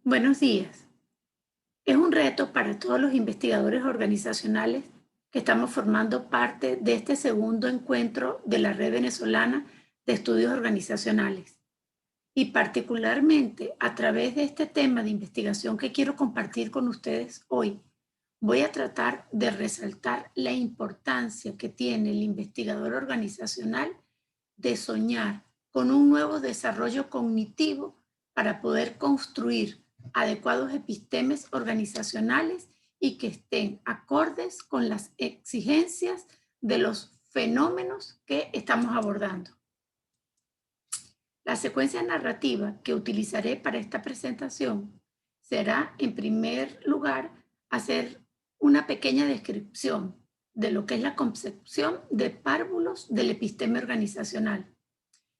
Buenos días. Es un reto para todos los investigadores organizacionales que estamos formando parte de este segundo encuentro de la Red Venezolana de Estudios Organizacionales. Y particularmente a través de este tema de investigación que quiero compartir con ustedes hoy, voy a tratar de resaltar la importancia que tiene el investigador organizacional de soñar con un nuevo desarrollo cognitivo para poder construir adecuados epistemes organizacionales y que estén acordes con las exigencias de los fenómenos que estamos abordando. La secuencia narrativa que utilizaré para esta presentación será, en primer lugar, hacer una pequeña descripción de lo que es la concepción de párvulos del episteme organizacional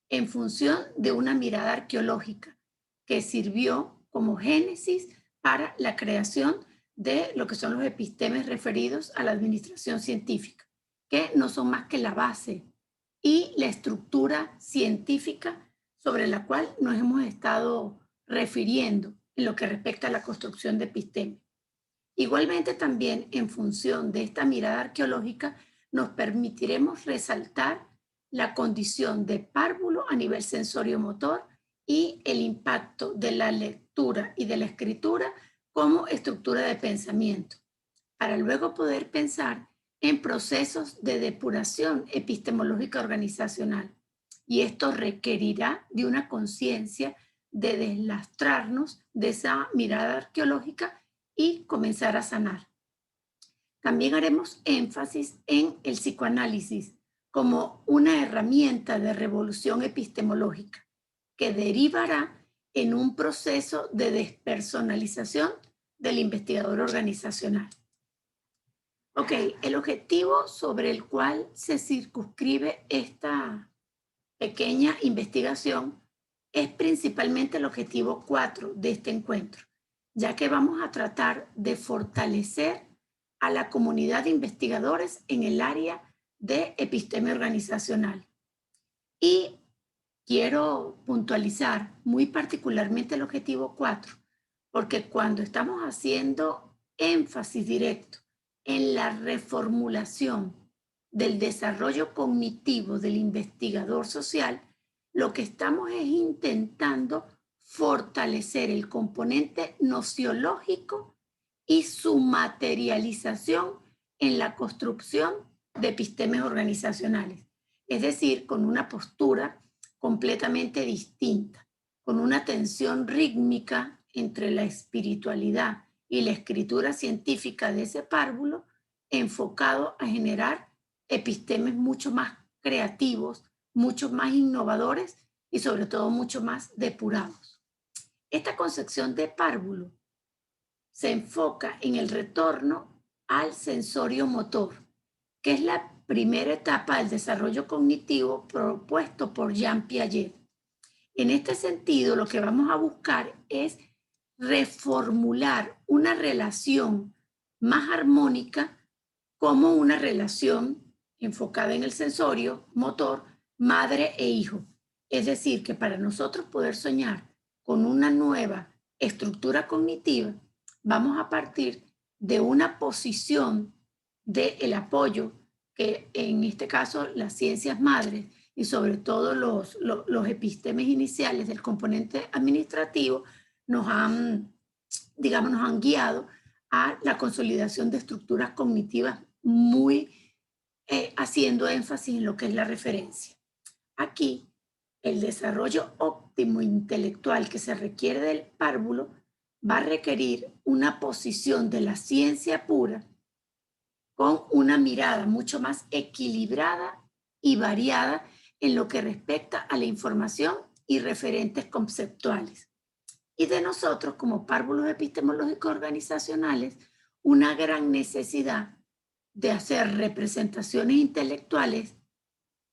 en función de una mirada arqueológica que sirvió como génesis para la creación de lo que son los epistemes referidos a la administración científica, que no son más que la base y la estructura científica sobre la cual nos hemos estado refiriendo en lo que respecta a la construcción de epistemes. Igualmente también en función de esta mirada arqueológica nos permitiremos resaltar la condición de párvulo a nivel sensorio-motor y el impacto de la lectura y de la escritura como estructura de pensamiento, para luego poder pensar en procesos de depuración epistemológica organizacional. Y esto requerirá de una conciencia de deslastrarnos de esa mirada arqueológica y comenzar a sanar. También haremos énfasis en el psicoanálisis como una herramienta de revolución epistemológica que derivará en un proceso de despersonalización del investigador organizacional. Ok, el objetivo sobre el cual se circunscribe esta pequeña investigación es principalmente el objetivo 4 de este encuentro, ya que vamos a tratar de fortalecer a la comunidad de investigadores en el área de episteme organizacional. Y quiero puntualizar muy particularmente el objetivo 4, porque cuando estamos haciendo énfasis directo en la reformulación del desarrollo cognitivo del investigador social, lo que estamos es intentando fortalecer el componente nociológico y su materialización en la construcción de epistemes organizacionales. Es decir, con una postura completamente distinta, con una tensión rítmica entre la espiritualidad y la escritura científica de ese párvulo, enfocado a generar epistemes mucho más creativos, mucho más innovadores y sobre todo mucho más depurados. Esta concepción de párvulo se enfoca en el retorno al sensorio motor, que es la primera etapa del desarrollo cognitivo propuesto por Jean Piaget. En este sentido, lo que vamos a buscar es reformular una relación más armónica como una relación enfocada en el sensorio motor madre e hijo. Es decir, que para nosotros poder soñar con una nueva estructura cognitiva, vamos a partir de una posición del apoyo que en este caso las ciencias madres y sobre todo los epistemes iniciales del componente administrativo nos han, digamos, nos han guiado a la consolidación de estructuras cognitivas muy haciendo énfasis en lo que es la referencia. Aquí, el desarrollo óptimo intelectual que se requiere del párvulo va a requerir una posición de la ciencia pura con una mirada mucho más equilibrada y variada en lo que respecta a la información y referentes conceptuales. Y de nosotros, como párvulos epistemológicos organizacionales, una gran necesidad de hacer representaciones intelectuales,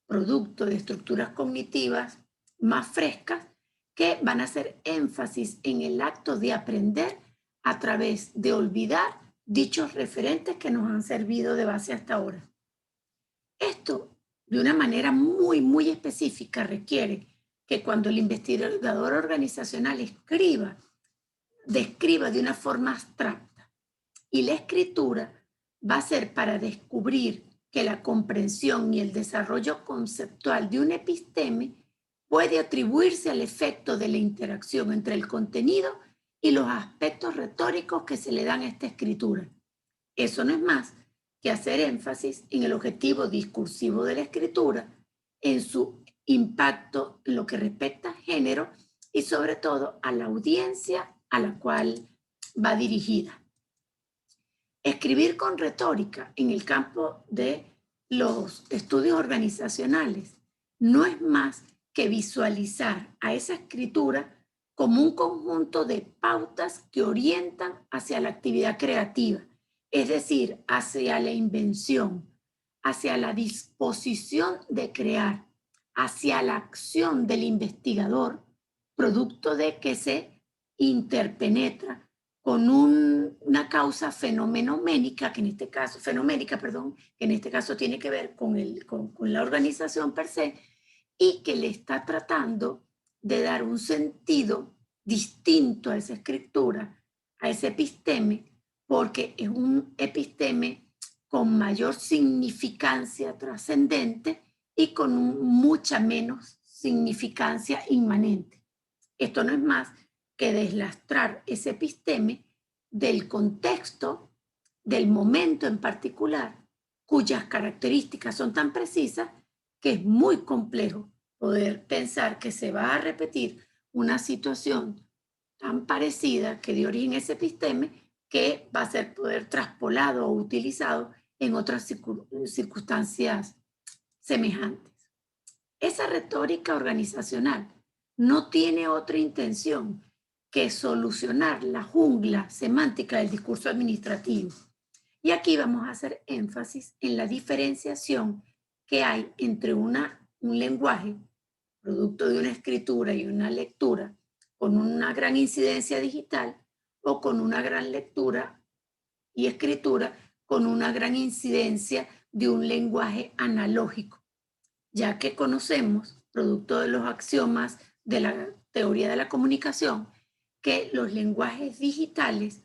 producto de estructuras cognitivas más frescas, que van a hacer énfasis en el acto de aprender a través de olvidar dichos referentes que nos han servido de base hasta ahora. Esto, de una manera muy, muy específica, requiere que cuando el investigador organizacional escriba describa de una forma abstracta. Y la escritura va a ser para descubrir que la comprensión y el desarrollo conceptual de un episteme puede atribuirse al efecto de la interacción entre el contenido y los aspectos retóricos que se le dan a esta escritura. Eso no es más que hacer énfasis en el objetivo discursivo de la escritura, en su impacto en lo que respecta a género y sobre todo a la audiencia a la cual va dirigida. Escribir con retórica en el campo de los estudios organizacionales no es más que visualizar a esa escritura como un conjunto de pautas que orientan hacia la actividad creativa, es decir, hacia la invención, hacia la disposición de crear, hacia la acción del investigador, producto de que se interpenetra con una causa fenoménica, que en este caso tiene que ver con la organización per se, y que le está tratando de dar un sentido distinto a esa escritura, a ese episteme, porque es un episteme con mayor significancia trascendente y con mucha menos significancia inmanente. Esto no es más que deslastrar ese episteme del contexto, del momento en particular, cuyas características son tan precisas que es muy complejo poder pensar que se va a repetir una situación tan parecida que dio origen a ese episteme que va a ser poder traspolado o utilizado en otras circunstancias semejantes. Esa retórica organizacional no tiene otra intención que solucionar la jungla semántica del discurso administrativo. Y aquí vamos a hacer énfasis en la diferenciación que hay entre un lenguaje, producto de una escritura y una lectura, con una gran incidencia digital, o con una gran lectura y escritura con una gran incidencia de un lenguaje analógico, ya que conocemos, producto de los axiomas de la teoría de la comunicación, que los lenguajes digitales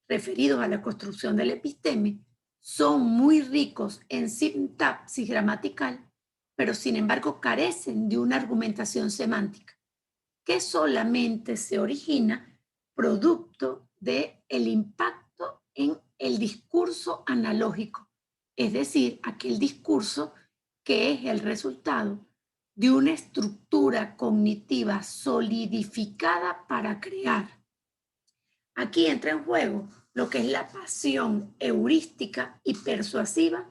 referidos a la construcción del episteme son muy ricos en sintaxis gramatical, pero sin embargo carecen de una argumentación semántica, que solamente se origina producto del impacto en el discurso analógico, es decir, aquel discurso que es el resultado de una estructura cognitiva solidificada para crear. Aquí entra en juego lo que es la pasión heurística y persuasiva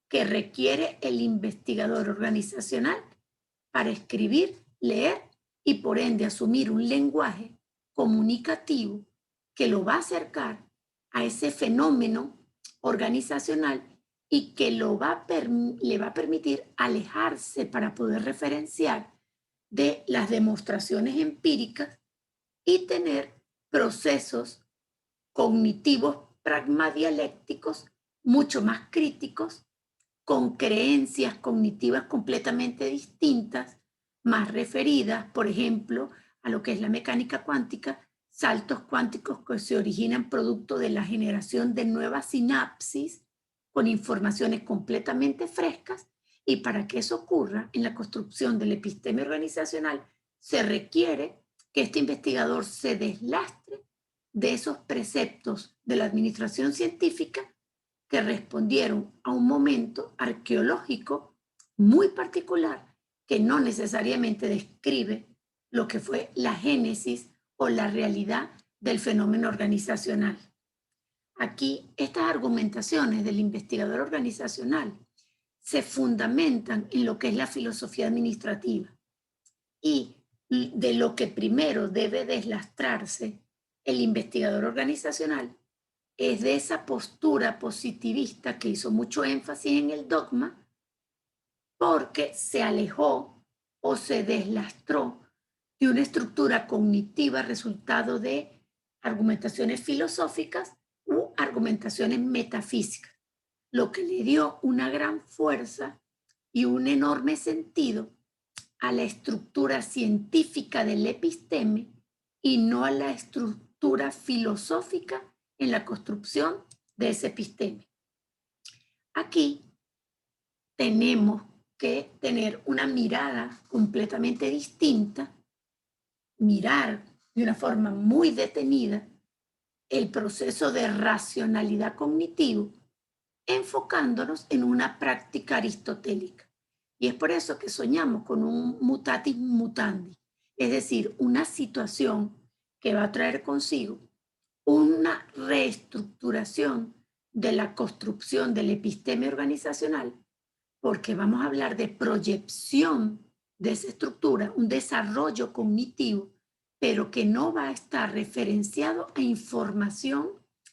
que requiere el investigador organizacional para escribir, leer y por ende asumir un lenguaje comunicativo que lo va a acercar a ese fenómeno organizacional y que le va a permitir alejarse para poder referenciar de las demostraciones empíricas y tener procesos cognitivos pragmadialécticos mucho más críticos, con creencias cognitivas completamente distintas, más referidas, por ejemplo, a lo que es la mecánica cuántica, saltos cuánticos que se originan producto de la generación de nuevas sinapsis con informaciones completamente frescas, y para que eso ocurra en la construcción del episteme organizacional se requiere que este investigador se deslastre de esos preceptos de la administración científica que respondieron a un momento arqueológico muy particular que no necesariamente describe lo que fue la génesis o la realidad del fenómeno organizacional. Aquí estas argumentaciones del investigador organizacional se fundamentan en lo que es la filosofía administrativa y de lo que primero debe deslastrarse el investigador organizacional es de esa postura positivista que hizo mucho énfasis en el dogma, porque se alejó o se deslastró de una estructura cognitiva resultado de argumentaciones filosóficas u argumentaciones metafísicas, lo que le dio una gran fuerza y un enorme sentido a la estructura científica del episteme y no a la estructura filosófica en la construcción de ese episteme. Aquí tenemos que tener una mirada completamente distinta, mirar de una forma muy detenida el proceso de racionalidad cognitivo, enfocándonos en una práctica aristotélica. Y es por eso que soñamos con un mutatis mutandi, es decir, una situación que va a traer consigo una reestructuración de la construcción del episteme organizacional, porque vamos a hablar de proyección de esa estructura, un desarrollo cognitivo, pero que no va a estar referenciado a información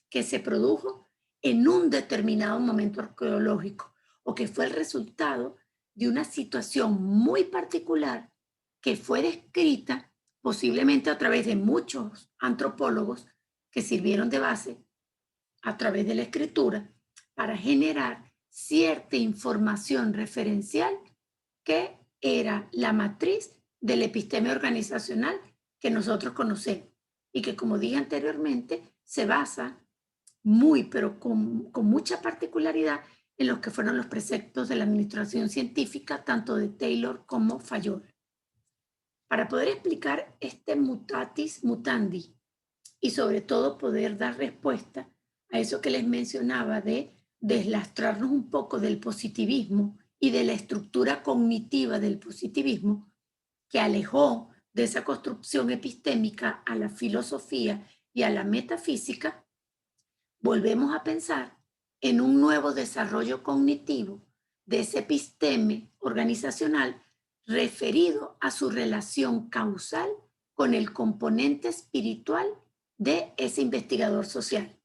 que se produjo en un determinado momento arqueológico o que fue el resultado de una situación muy particular que fue descrita posiblemente a través de muchos antropólogos que sirvieron de base a través de la escritura para generar cierta información referencial que era la matriz del episteme organizacional que nosotros conocemos y que, como dije anteriormente, se basa pero con mucha particularidad en los que fueron los preceptos de la administración científica, tanto de Taylor como Fayol. Para poder explicar este mutatis mutandi y sobre todo poder dar respuesta a eso que les mencionaba de deslastrarnos un poco del positivismo y de la estructura cognitiva del positivismo que alejó de esa construcción epistémica a la filosofía y a la metafísica, volvemos a pensar en un nuevo desarrollo cognitivo de ese episteme organizacional referido a su relación causal con el componente espiritual de ese investigador social.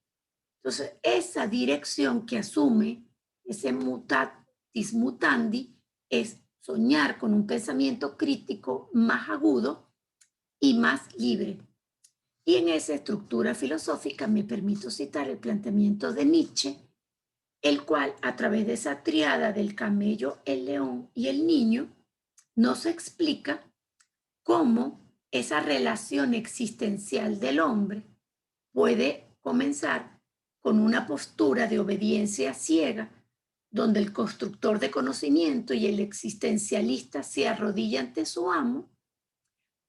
Entonces, esa dirección que asume ese mutatis mutandi es soñar con un pensamiento crítico más agudo y más libre. Y en esa estructura filosófica me permito citar el planteamiento de Nietzsche, el cual a través de esa triada del camello, el león y el niño, nos explica cómo esa relación existencial del hombre puede comenzar con una postura de obediencia ciega, donde el constructor de conocimiento y el existencialista se arrodilla ante su amo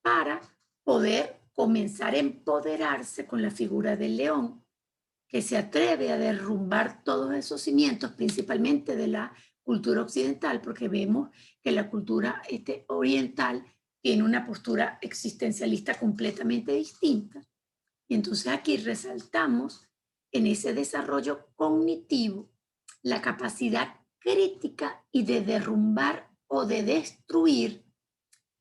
para poder comenzar a empoderarse con la figura del león, que se atreve a derrumbar todos esos cimientos, principalmente de la cultura occidental, porque vemos que la cultura oriental tiene una postura existencialista completamente distinta. Y entonces aquí resaltamos en ese desarrollo cognitivo la capacidad crítica y de derrumbar o de destruir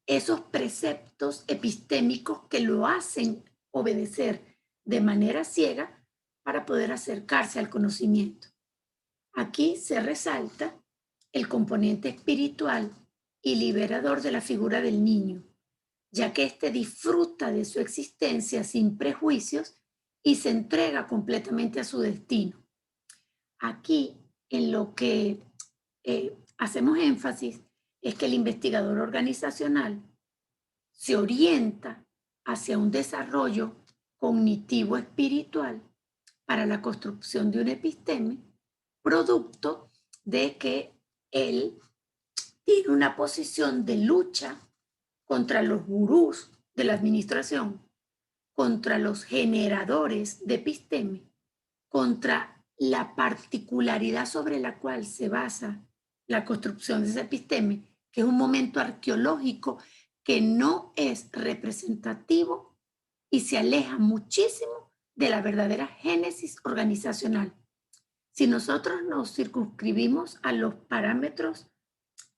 esos preceptos epistémicos que lo hacen obedecer de manera ciega para poder acercarse al conocimiento. Aquí se resalta el componente espiritual y liberador de la figura del niño, ya que éste disfruta de su existencia sin prejuicios y se entrega completamente a su destino. Aquí, en lo que hacemos énfasis, es que el investigador organizacional se orienta hacia un desarrollo cognitivo espiritual para la construcción de un episteme, producto de que él tiene una posición de lucha contra los gurús de la administración, contra los generadores de episteme, contra la particularidad sobre la cual se basa la construcción de ese episteme, que es un momento arqueológico que no es representativo y se aleja muchísimo de la verdadera génesis organizacional. Si nosotros nos circunscribimos a los parámetros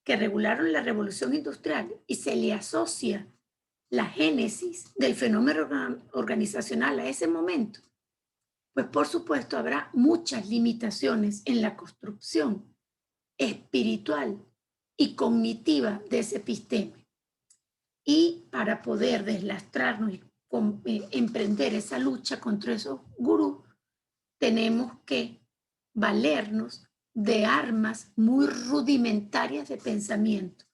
que regularon la revolución industrial y se le asocia la génesis del fenómeno organizacional a ese momento, pues por supuesto habrá muchas limitaciones en la construcción espiritual y cognitiva de ese episteme. Y para poder deslastrarnos y emprender esa lucha contra esos gurús, tenemos que valernos de armas muy rudimentarias de pensamiento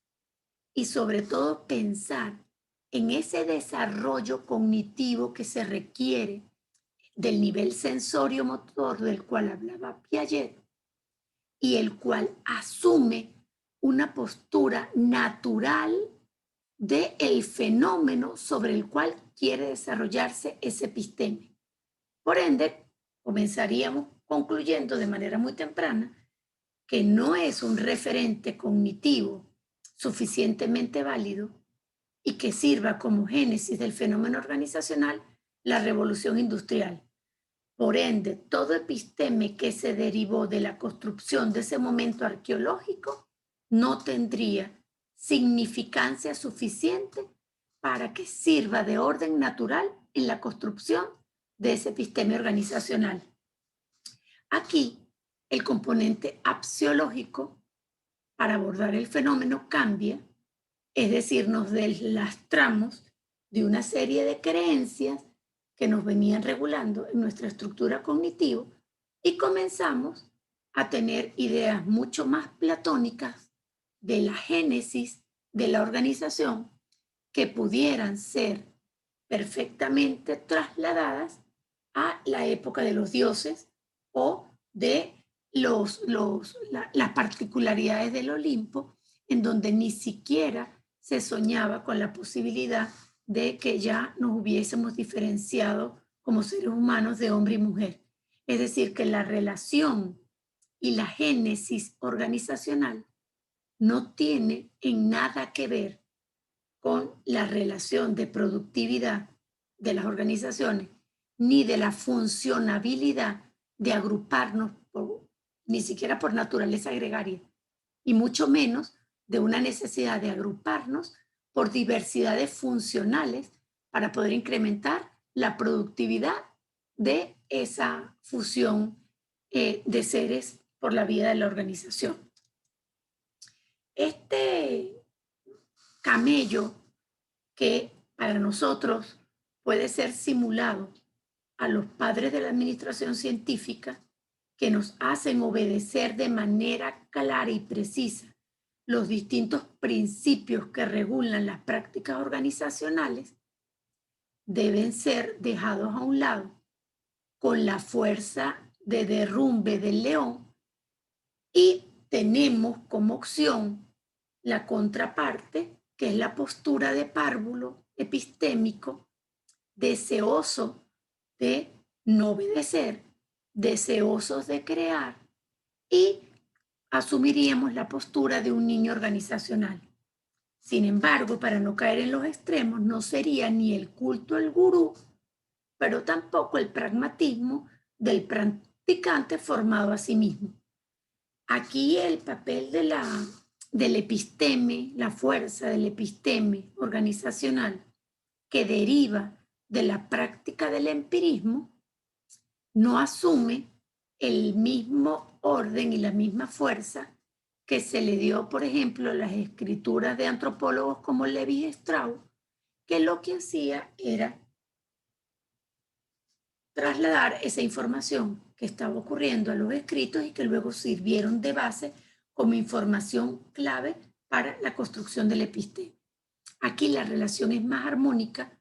y sobre todo pensar en ese desarrollo cognitivo que se requiere del nivel sensorio-motor del cual hablaba Piaget y el cual asume una postura natural del fenómeno sobre el cual quiere desarrollarse ese episteme. Por ende, comenzaríamos concluyendo de manera muy temprana que no es un referente cognitivo suficientemente válido y que sirva como génesis del fenómeno organizacional la revolución industrial. Por ende, todo episteme que se derivó de la construcción de ese momento arqueológico no tendría significancia suficiente para que sirva de orden natural en la construcción de ese episteme organizacional. Aquí, el componente axiológico para abordar el fenómeno cambia, es decir, nos deslastramos de una serie de creencias que nos venían regulando en nuestra estructura cognitiva y comenzamos a tener ideas mucho más platónicas de la génesis de la organización que pudieran ser perfectamente trasladadas a la época de los dioses o de las particularidades del Olimpo, en donde ni siquiera se soñaba con la posibilidad de que ya nos hubiésemos diferenciado como seres humanos de hombre y mujer. Es decir, que la relación y la génesis organizacional no tiene en nada que ver con la relación de productividad de las organizaciones, ni de la funcionabilidad de agruparnos, ni siquiera por naturaleza gregaria, y mucho menos de una necesidad de agruparnos por diversidades funcionales para poder incrementar la productividad de esa fusión de seres por la vida de la organización. Este camello que para nosotros puede ser simulado a los padres de la administración científica que nos hacen obedecer de manera clara y precisa los distintos principios que regulan las prácticas organizacionales, deben ser dejados a un lado con la fuerza de derrumbe del león y tenemos como opción la contraparte, que es la postura de párvulo epistémico, deseoso de no obedecer, deseosos de crear, y asumiríamos la postura de un niño organizacional. Sin embargo, para no caer en los extremos, no sería ni el culto al gurú, pero tampoco el pragmatismo del practicante formado a sí mismo. Aquí el papel del episteme, la fuerza del episteme organizacional que deriva de la práctica del empirismo, no asume el mismo orden y la misma fuerza que se le dio, por ejemplo, a las escrituras de antropólogos como Levi Strauss, que lo que hacía era trasladar esa información que estaba ocurriendo a los escritos y que luego sirvieron de base como información clave para la construcción del episteme. Aquí la relación es más armónica,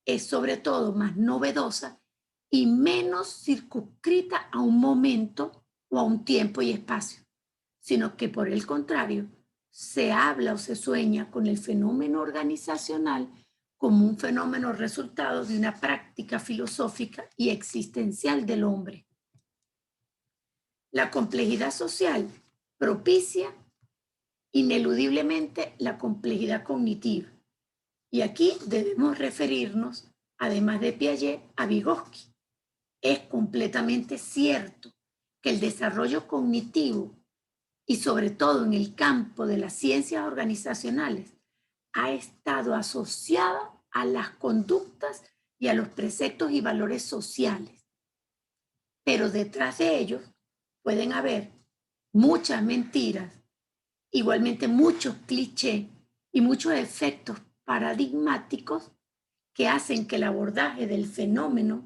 es sobre todo más novedosa y menos circunscrita a un momento o a un tiempo y espacio, sino que por el contrario, se habla o se sueña con el fenómeno organizacional como un fenómeno resultado de una práctica filosófica y existencial del hombre. La complejidad social propicia ineludiblemente la complejidad cognitiva. Y aquí debemos referirnos, además de Piaget, a Vygotsky. Es completamente cierto que el desarrollo cognitivo y sobre todo en el campo de las ciencias organizacionales ha estado asociada a las conductas y a los preceptos y valores sociales. Pero detrás de ellos pueden haber muchas mentiras, igualmente muchos clichés y muchos efectos paradigmáticos que hacen que el abordaje del fenómeno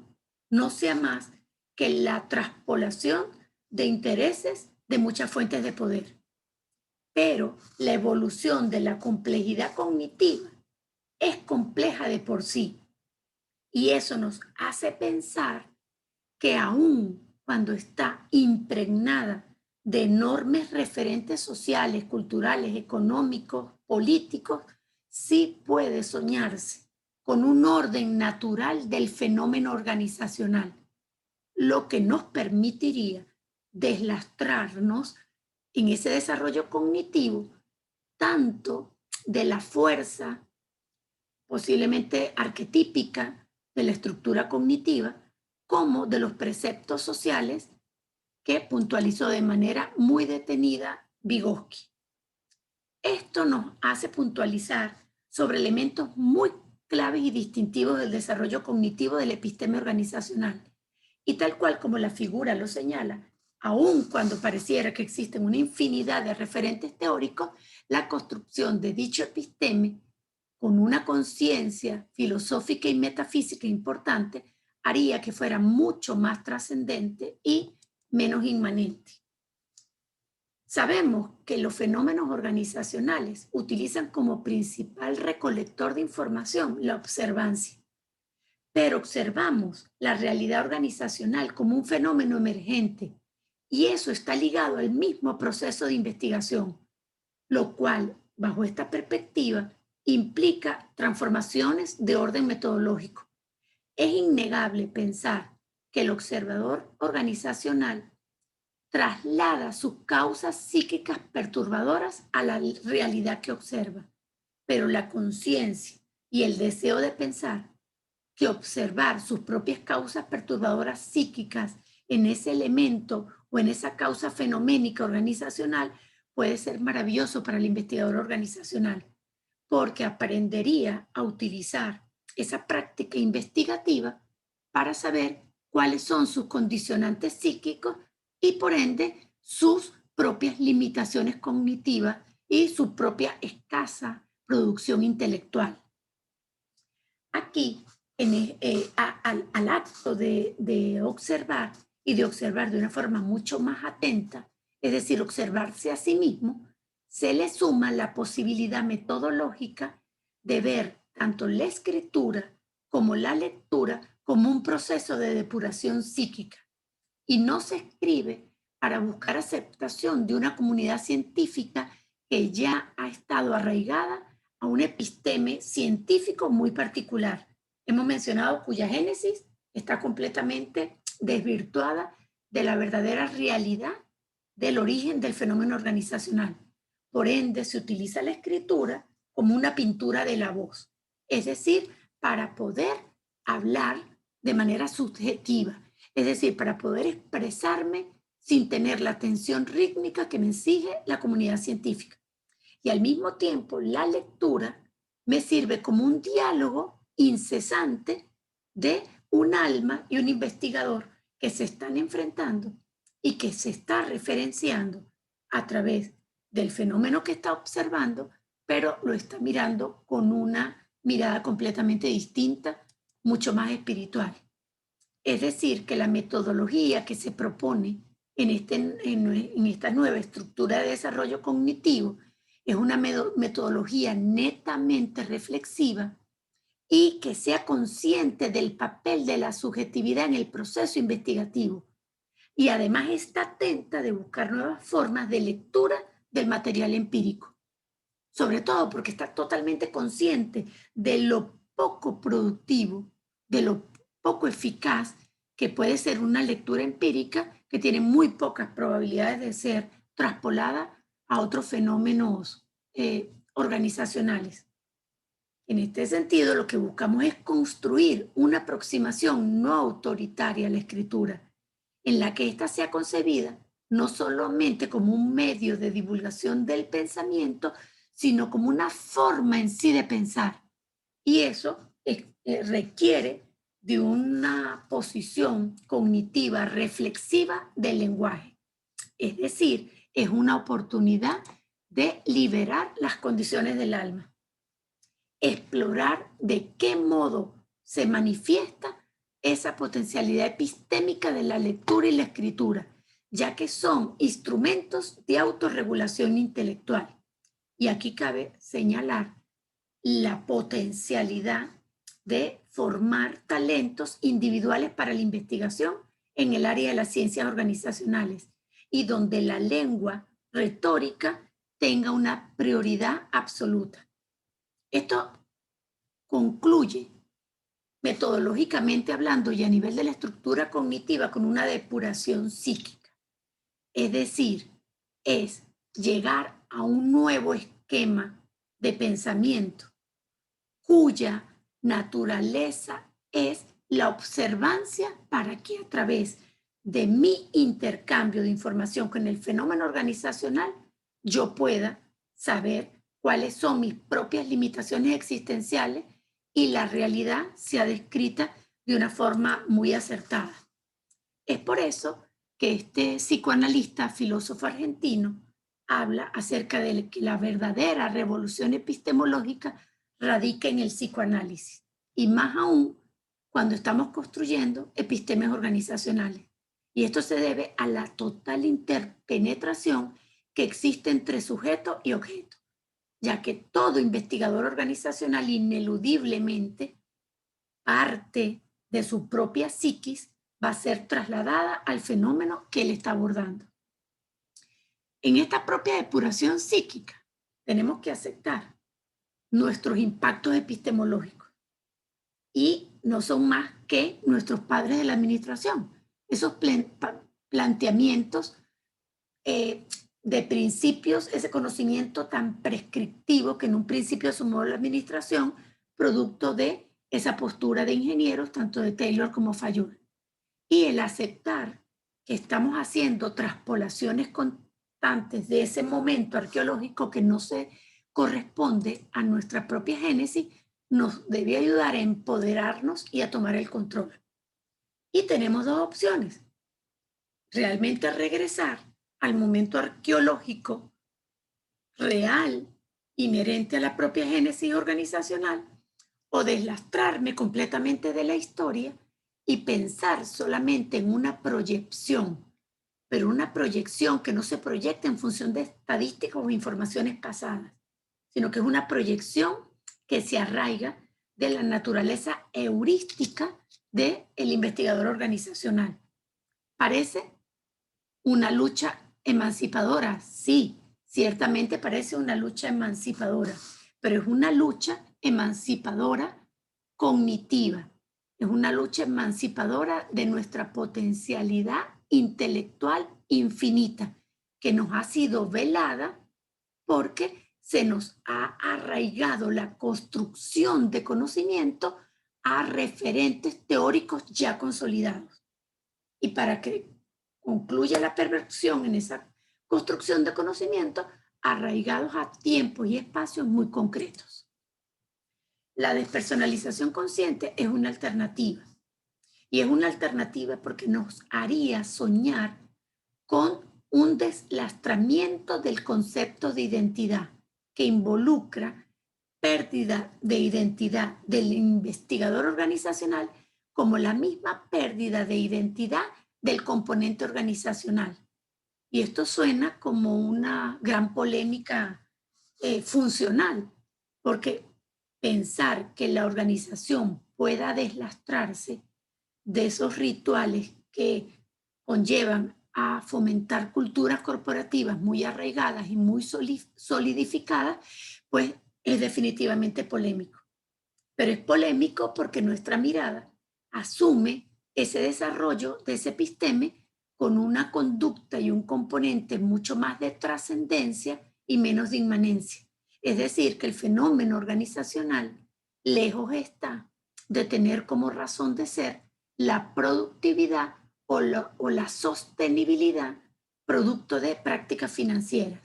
no sea más que la traspolación de intereses de muchas fuentes de poder. Pero la evolución de la complejidad cognitiva es compleja de por sí y eso nos hace pensar que aún cuando está impregnada de enormes referentes sociales, culturales, económicos, políticos, sí puede soñarse con un orden natural del fenómeno organizacional, lo que nos permitiría deslastrarnos en ese desarrollo cognitivo tanto de la fuerza posiblemente arquetípica de la estructura cognitiva como de los preceptos sociales que puntualizó de manera muy detenida Vygotsky. Esto nos hace puntualizar sobre elementos muy claves y distintivos del desarrollo cognitivo del episteme organizacional. Y tal cual como la figura lo señala, aun cuando pareciera que existen una infinidad de referentes teóricos, la construcción de dicho episteme con una conciencia filosófica y metafísica importante haría que fuera mucho más trascendente y menos inmanente. Sabemos que los fenómenos organizacionales utilizan como principal recolector de información la observancia, pero observamos la realidad organizacional como un fenómeno emergente y eso está ligado al mismo proceso de investigación, lo cual, bajo esta perspectiva, implica transformaciones de orden metodológico. Es innegable pensar que el observador organizacional traslada sus causas psíquicas perturbadoras a la realidad que observa, pero la conciencia y el deseo de pensar que observar sus propias causas perturbadoras psíquicas en ese elemento o en esa causa fenoménica organizacional puede ser maravilloso para el investigador organizacional, porque aprendería a utilizar esa práctica investigativa para saber cuáles son sus condicionantes psíquicos y por ende sus propias limitaciones cognitivas y su propia escasa producción intelectual. Aquí, al acto de observar y de observar de una forma mucho más atenta, es decir, observarse a sí mismo, se le suma la posibilidad metodológica de ver tanto la escritura como la lectura como un proceso de depuración psíquica. Y no se escribe para buscar aceptación de una comunidad científica que ya ha estado arraigada a un episteme científico muy particular. Hemos mencionado cuya génesis está completamente desvirtuada de la verdadera realidad del origen del fenómeno organizacional. Por ende, se utiliza la escritura como una pintura de la voz, es decir, para poder hablar de manera subjetiva, es decir, para poder expresarme sin tener la tensión rítmica que me exige la comunidad científica. Y al mismo tiempo, la lectura me sirve como un diálogo incesante de un alma y un investigador que se están enfrentando y que se está referenciando a través del fenómeno que está observando, pero lo está mirando con una mirada completamente distinta, mucho más espiritual. Es decir, que la metodología que se propone en esta nueva estructura de desarrollo cognitivo es una metodología netamente reflexiva y que sea consciente del papel de la subjetividad en el proceso investigativo. Y además está atenta de buscar nuevas formas de lectura del material empírico. Sobre todo porque está totalmente consciente de lo poco productivo, de lo poco eficaz que puede ser una lectura empírica que tiene muy pocas probabilidades de ser traspolada a otros fenómenos organizacionales. En este sentido, lo que buscamos es construir una aproximación no autoritaria a la escritura, en la que ésta sea concebida no solamente como un medio de divulgación del pensamiento, sino como una forma en sí de pensar. Y eso requiere de una posición cognitiva reflexiva del lenguaje. Es decir, es una oportunidad de liberar las condiciones del alma, explorar de qué modo se manifiesta esa potencialidad epistémica de la lectura y la escritura, ya que son instrumentos de autorregulación intelectual. Y aquí cabe señalar la potencialidad de formar talentos individuales para la investigación en el área de las ciencias organizacionales y donde la lengua retórica tenga una prioridad absoluta. Esto concluye metodológicamente hablando y a nivel de la estructura cognitiva con una depuración psíquica. Es decir, es llegar a un nuevo esquema de pensamiento cuya naturaleza es la observancia para que a través de mi intercambio de información con el fenómeno organizacional yo pueda saber cuáles son mis propias limitaciones existenciales y la realidad sea descrita de una forma muy acertada. Es por eso que este psicoanalista, filósofo argentino, habla acerca de que la verdadera revolución epistemológica radica en el psicoanálisis, y más aún cuando estamos construyendo epistemes organizacionales. Y esto se debe a la total interpenetración que existe entre sujeto y objeto, ya que todo investigador organizacional ineludiblemente parte de su propia psiquis va a ser trasladada al fenómeno que él está abordando. En esta propia depuración psíquica tenemos que aceptar nuestros impactos epistemológicos y no son más que nuestros padres de la administración. Esos planteamientos de principios, ese conocimiento tan prescriptivo que en un principio asumió la administración, producto de esa postura de ingenieros, tanto de Taylor como Fayol. Y el aceptar que estamos haciendo traspolaciones constantes de ese momento arqueológico que no se corresponde a nuestra propia génesis, nos debe ayudar a empoderarnos y a tomar el control. Y tenemos dos opciones. Realmente regresar al momento arqueológico real, inherente a la propia génesis organizacional, o deslastrarme completamente de la historia y pensar solamente en una proyección, pero una proyección que no se proyecta en función de estadísticas o informaciones pasadas, sino que es una proyección que se arraiga de la naturaleza heurística del investigador organizacional. Parece una lucha emancipadora, sí, ciertamente parece una lucha emancipadora, pero es una lucha emancipadora cognitiva, es una lucha emancipadora de nuestra potencialidad intelectual infinita, que nos ha sido velada porque se nos ha arraigado la construcción de conocimiento a referentes teóricos ya consolidados. Y para que concluya la perversión en esa construcción de conocimiento, arraigados a tiempos y espacios muy concretos. La despersonalización consciente es una alternativa. Y es una alternativa porque nos haría soñar con un deslastramiento del concepto de identidad que involucra pérdida de identidad del investigador organizacional como la misma pérdida de identidad del componente organizacional. Y esto suena como una gran polémica funcional, porque pensar que la organización pueda deslastrarse de esos rituales que conllevan a fomentar culturas corporativas muy arraigadas y muy solidificadas, pues es definitivamente polémico. Pero es polémico porque nuestra mirada asume ese desarrollo de ese episteme con una conducta y un componente mucho más de trascendencia y menos de inmanencia. Es decir, que el fenómeno organizacional lejos está de tener como razón de ser la productividad o la sostenibilidad producto de prácticas financieras,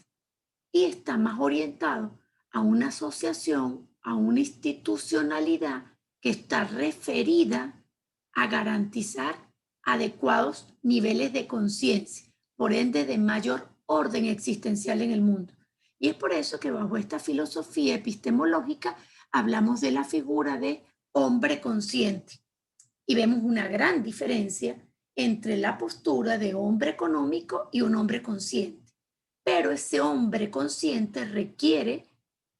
y está más orientado a una asociación, a una institucionalidad que está referida a garantizar adecuados niveles de conciencia, por ende de mayor orden existencial en el mundo. Y es por eso que bajo esta filosofía epistemológica hablamos de la figura de hombre consciente y vemos una gran diferencia entre la postura de hombre económico y un hombre consciente. Pero ese hombre consciente requiere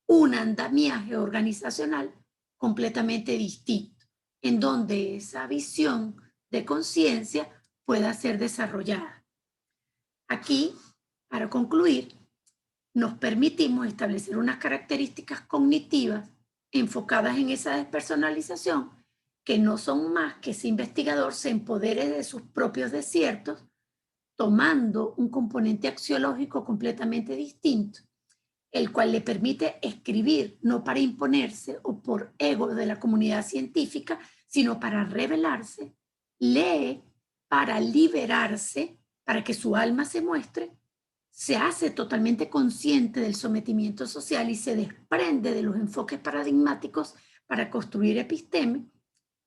un andamiaje organizacional completamente distinto, en donde esa visión de conciencia pueda ser desarrollada. Aquí, para concluir, nos permitimos establecer unas características cognitivas enfocadas en esa despersonalización, que no son más que ese investigador se empodere de sus propios desiertos, tomando un componente axiológico completamente distinto, el cual le permite escribir no para imponerse o por ego de la comunidad científica, sino para revelarse, lee para liberarse, para que su alma se muestre, se hace totalmente consciente del sometimiento social y se desprende de los enfoques paradigmáticos para construir episteme,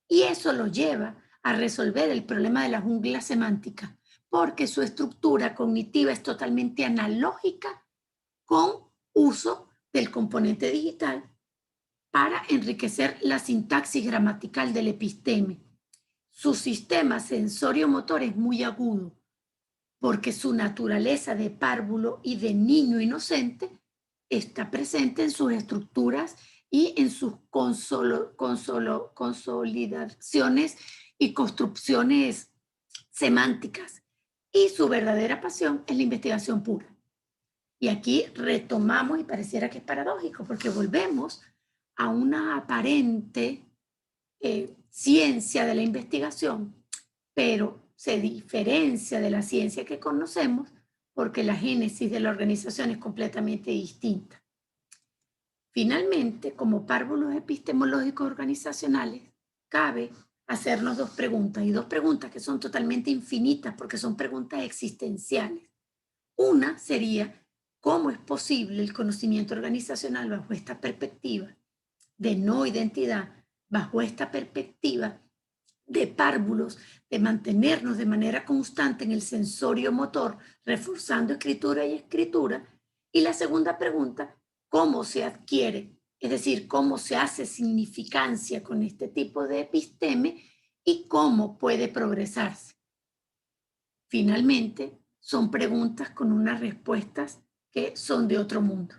y eso lo lleva a resolver el problema de la jungla semántica, porque su estructura cognitiva es totalmente analógica con uso del componente digital para enriquecer la sintaxis gramatical del episteme. Su sistema sensorio-motor es muy agudo, porque su naturaleza de párvulo y de niño inocente está presente en sus estructuras y en sus consolidaciones y construcciones semánticas. Y su verdadera pasión es la investigación pura. Y aquí retomamos, y pareciera que es paradójico, porque volvemos a una aparente ciencia de la investigación, pero se diferencia de la ciencia que conocemos porque la génesis de la organización es completamente distinta. Finalmente, como párvulos epistemológicos organizacionales, cabe hacernos dos preguntas, y dos preguntas que son totalmente infinitas porque son preguntas existenciales. Una sería, ¿cómo es posible el conocimiento organizacional bajo esta perspectiva de no identidad, bajo esta perspectiva de párvulos, de mantenernos de manera constante en el sensorio motor, reforzando escritura y escritura? Y la segunda pregunta, ¿cómo se adquiere? Es decir, ¿cómo se hace significancia con este tipo de episteme y cómo puede progresarse? Finalmente, son preguntas con unas respuestas que son de otro mundo.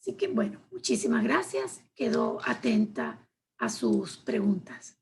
Así que, bueno, muchísimas gracias. Quedo atenta a sus preguntas.